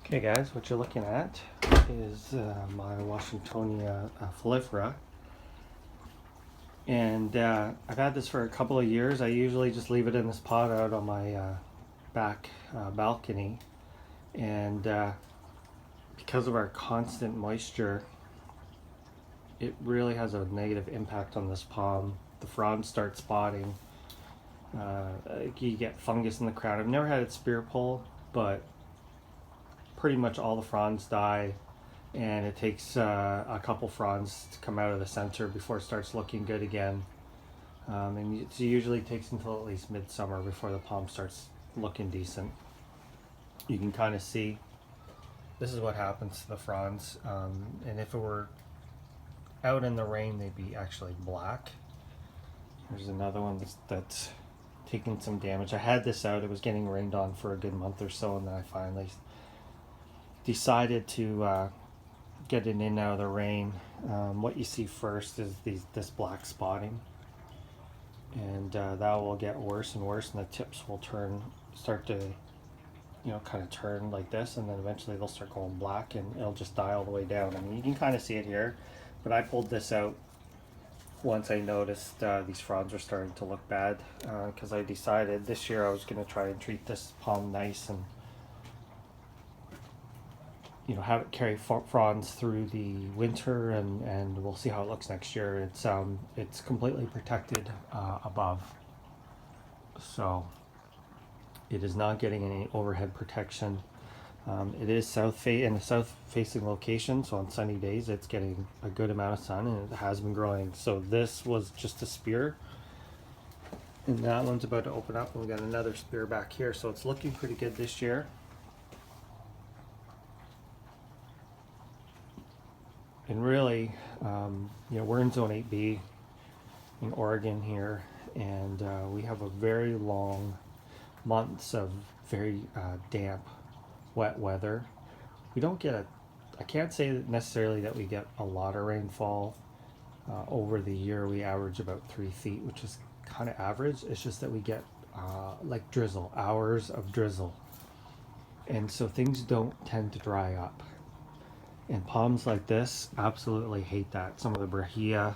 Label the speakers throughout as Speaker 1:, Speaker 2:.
Speaker 1: Okay guys, what you're looking at is my Washingtonia filifera, and I've had this for a couple of years. I usually just leave it in this pot out on my back balcony, and because of our constant moisture, it really has a negative impact on this palm. The fronds start spotting, you get fungus in the crown. I've never had it spear pull, but pretty much all the fronds die, and it takes a couple fronds to come out of the center before it starts looking good again. And it usually takes until at least midsummer before the palm starts looking decent. You can kind of see this is what happens to the fronds, and if it were out in the rain, they'd be actually black. There's another one that's taking some damage. I had this out, it was getting rained on for a good month or so, and then I finally decided to get it in out of the rain. What you see first is this black spotting, and that will get worse and worse, and the tips will start to kind of turn like this, and then eventually they'll start going black and it'll just die all the way down. I mean, you can kind of see it here, but I pulled this out once I noticed these fronds were starting to look bad, because I decided this year I was going to try and treat this palm nice and have it carry fronds through the winter, and we'll see how it looks next year. It's completely protected above, so it is not getting any overhead protection. It is in a south facing location, so on sunny days it's getting a good amount of sun, and it has been growing. So this was just a spear, and that one's about to open up, and we got another spear back here, so it's looking pretty good this year. And really, we're in zone 8B in Oregon here, and we have a very long months of very damp, wet weather. We don't get I can't say that necessarily that we get a lot of rainfall. Over the year we average about 3 feet, which is kind of average. It's just that we get like drizzle, hours of drizzle. And so things don't tend to dry up. And palms like this absolutely hate that. Some of the brahia,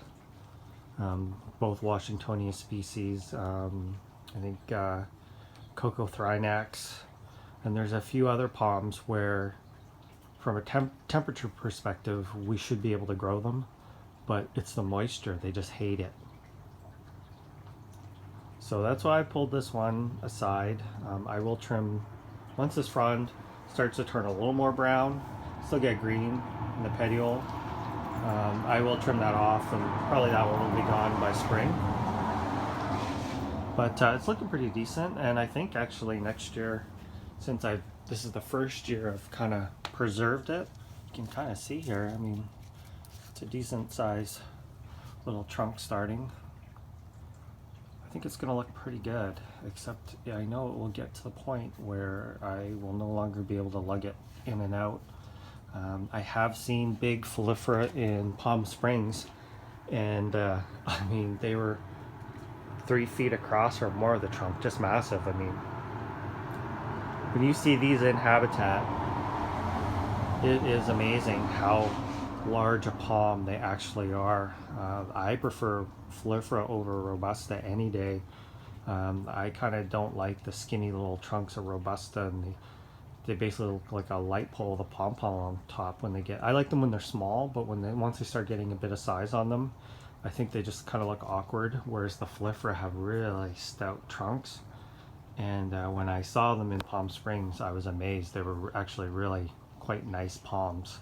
Speaker 1: both Washingtonia species, I think Cocothrinax, and there's a few other palms where from a temperature perspective we should be able to grow them, but it's the moisture, they just hate it. So that's why I pulled this one aside. I will trim once this frond starts to turn a little more brown, still get green in the petiole. I will trim that off, and probably that one will be gone by spring. But it's looking pretty decent, and I think actually next year, since this is the first year I've kind of preserved it, you can kind of see here, I mean, it's a decent size little trunk starting. I think it's going to look pretty good, except I know it will get to the point where I will no longer be able to lug it in and out. I have seen big filifera in Palm Springs, and I mean, they were 3 feet across or more of the trunk, just massive. I mean, when you see these in habitat, it is amazing how large a palm they actually are. I prefer filifera over robusta any day. I kind of don't like the skinny little trunks of robusta, and they basically look like a light pole with a pom-pom on top when I like them when they're small, but once they start getting a bit of size on them, I think they just kind of look awkward, whereas the filifera have really stout trunks. And when I saw them in Palm Springs, I was amazed. They were actually really quite nice palms.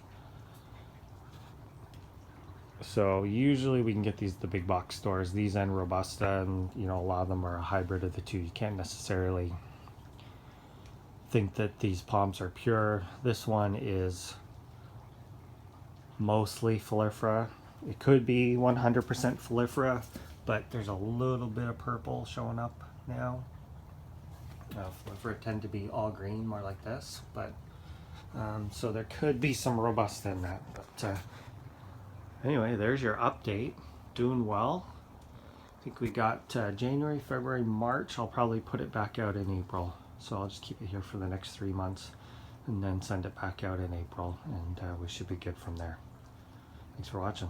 Speaker 1: So usually we can get these at the big box stores, these and robusta, and a lot of them are a hybrid of the two. You can't necessarily think that these palms are pure. This one is mostly filifera. It could be 100% filifera, but there's a little bit of purple showing up now. Filifera tend to be all green, more like this, but so there could be some robusta in that. But anyway, there's your update. Doing well. I think we got January, February, March. I'll probably put it back out in April, so I'll just keep it here for the next 3 months. and then send it back out in April, and we should be good from there. Thanks for watching.